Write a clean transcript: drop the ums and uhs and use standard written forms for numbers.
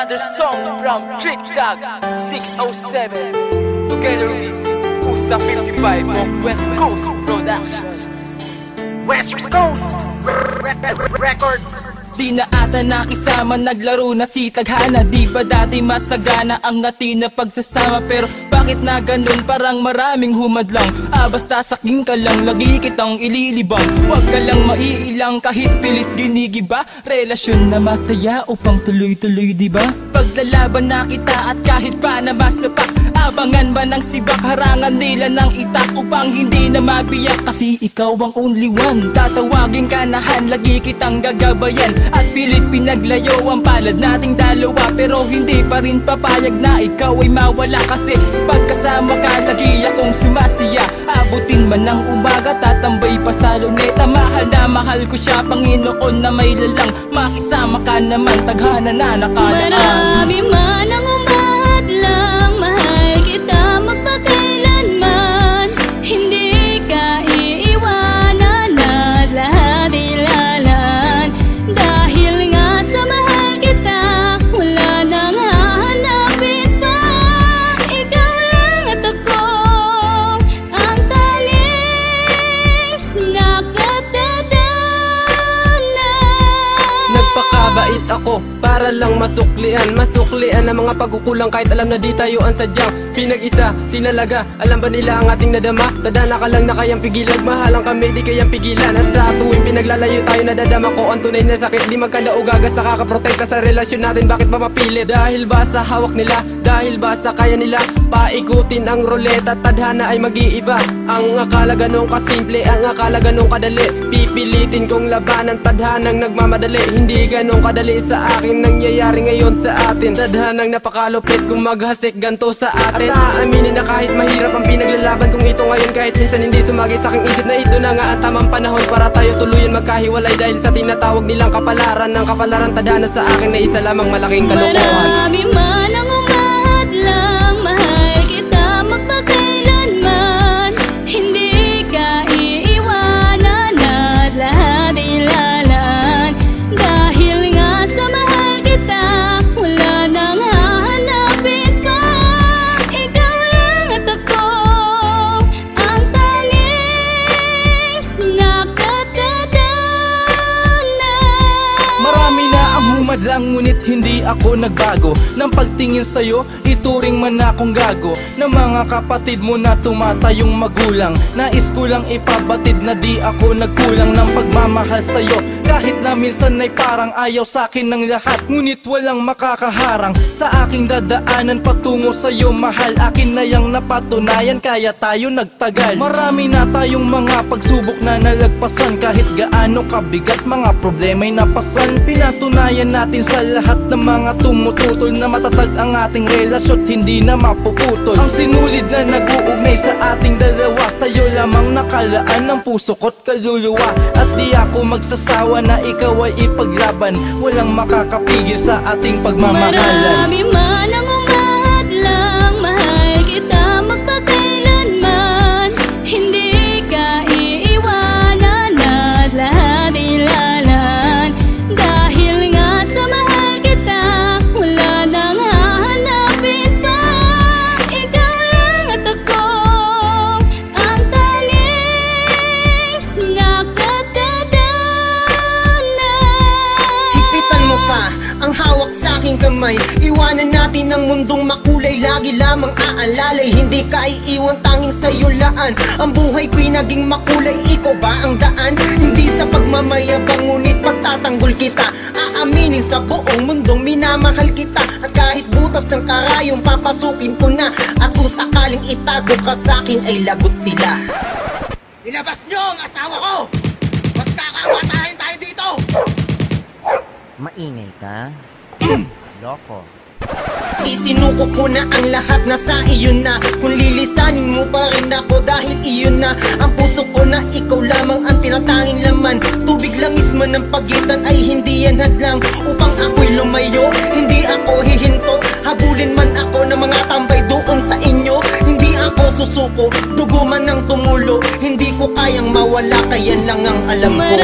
another song from Trick Dog 607 together with Pusa 55 of West Coast Productions. West Coast Records. Di na ata nakisama, naglaro na si Tadhana. Di ba dati masagana ang ngati na pagsasama? Pero bakit na ganun, parang maraming humadlang. Basta saking ka lang, lagi kitang ililibang. Huwag ka lang maiilang kahit pilit ginigiba. Relasyon na masaya upang tuloy-tuloy, di ba? Paglalaban na kita at kahit pa na masapak, abangan ba ng sibak, harangan nila ng itak upang hindi na mabiyak. Kasi ikaw ang only one, tatawagin ka nahan, lagi kitang gagabayan. At pilit pinaglayo ang palad nating dalawa, pero hindi pa rin papayag na ikaw ay mawala. Kasi pagkasama ka, lagi akong sumasaya. Abutin man ng umaga, tatambay pa sa luneta. Mahal na mahal ko siya, Panginoon na may lalang. Makisama ka naman, Tadhana na nakalaan. Marami man ang umahadlang, mahal kita magpakailanman. Hindi ka iiwanan at lahat ilalaan. Dahil nga sa mahal kita, wala nang hahanapin pa. Ikaw lang at ako ang tanging nakatadhana. Nagpakabait ako para lang masuklian ang mga pagkukulang, kahit alam na di tayo ang sadyang pinag-isa. Tinalaga, alam ba nila ang ating nadama? Tadhana ka lang na kayang pigilan, mahalang kami di kayang pigilan. At sa tuwing pinaglalayo tayo, nadadama ko ang tunay na sakit. Di magkanda o gagas sa kakaprotekta sa relasyon natin, bakit mapapilit? Dahil ba sa hawak nila? Dahil ba sa kaya nila? Paikutin ang ruleta, Tadhana ay mag-iiba. Ang akala ganong kasimple, ang akala ganong kadali. Pipilitin kong labanan, Tadhanang nagmamadali. Hindi ganong kadali sa akin, nangyayari ngayon sa atin. Tadhanang napakalupit kung maghasik ganto sa atin. At aaminin na kahit mahirap ang pinaglalaban kung ito ngayon, kahit minsan hindi sumagi sa aking isip na ito na nga ang tamang panahon para tayo tuluyan magkahiwalay. Dahil sa tinatawag nilang kapalaran, ng kapalaran Tadhana sa akin na isa lamang malaking kalokohan. Marami man ang umahadlang, mahal kita magpakailanman. Hindi ka iiwanan at lahat ilalaan. Dahil nga sa mahal kita, wala nang hahanapin pa. Ikaw lang at ako ang tanging nakatadhana. Marami na ang humadlang, ngunit hindi ako nagbago. Nang pagtingin sa'yo, ituring man akong gago. Ng mga kapatid mo na tumatayong magulang, nais ko lang ipabatid na di ako nagkulang ng pagmamahal sa'yo. Kahit na minsan ay parang ayaw sa'kin ng lahat, ngunit walang makakaharang sa aking dadaanan patungo sa'yo, mahal. Akin na yang napatunayan, kaya tayo nagtagal. Marami na tayong mga pagsubok na nalagpasan, kahit gaano kabigat mga problema'y napasan. Pinatunayan natin sa lahat ng mga tumututol na matatag ang ating relasyon, hindi na mapuputol. Ang sinulid na nag-uugnay sa ating dalawa, sa'yo lamang nakalaan ang puso ko't kaluluwa. At di ako magsasawa na ikaw ay ipaglaban, walang makakapigil sa ating pagmamahalan. Marami man ang umahadlang, mahal kita magpakailanman. Hindi ka iiwanan at lahat ilalaan. Dahil nga sa mahal kita, wala nang hahanapin pa. Ikaw lang at ako ang tanging nakatadhana. Hipitan mo pa ang hawak sa aking kamay, iwanan natin ang mundong makulay. Lagi lamang aalalay, hindi ka iiwan, tanging sa'yo laan. Ang buhay ko'y naging makulay, ikaw ba ang daan? Hindi sa pagmamayabang, ngunit pagtatanggol kita. Aaminin sa buong mundong minamahal kita. At kahit butas ng karayong papasukin ko na, at kung sakaling itago ka sa'kin ay lagot sila. Ilabas nyo ang asawa ko! Magkakapatayin tayo dito! Maingay ka? Loko. Isinuko ko na ang lahat na sa iyo na. Kung lilisanin mo pa rin ako, dahil iyon na ang puso ko, na ikaw lamang ang tinatanging laman. Tubig langis man ang pagitan ay hindi yan hadlang upang ako'y lumayo, hindi ako hihinto. Habulin man ako ng mga tambay doon sa inyo, hindi ako susuko. Dugo man ang tumulo, hindi ko kayang mawala, kaya lang ang alam ko.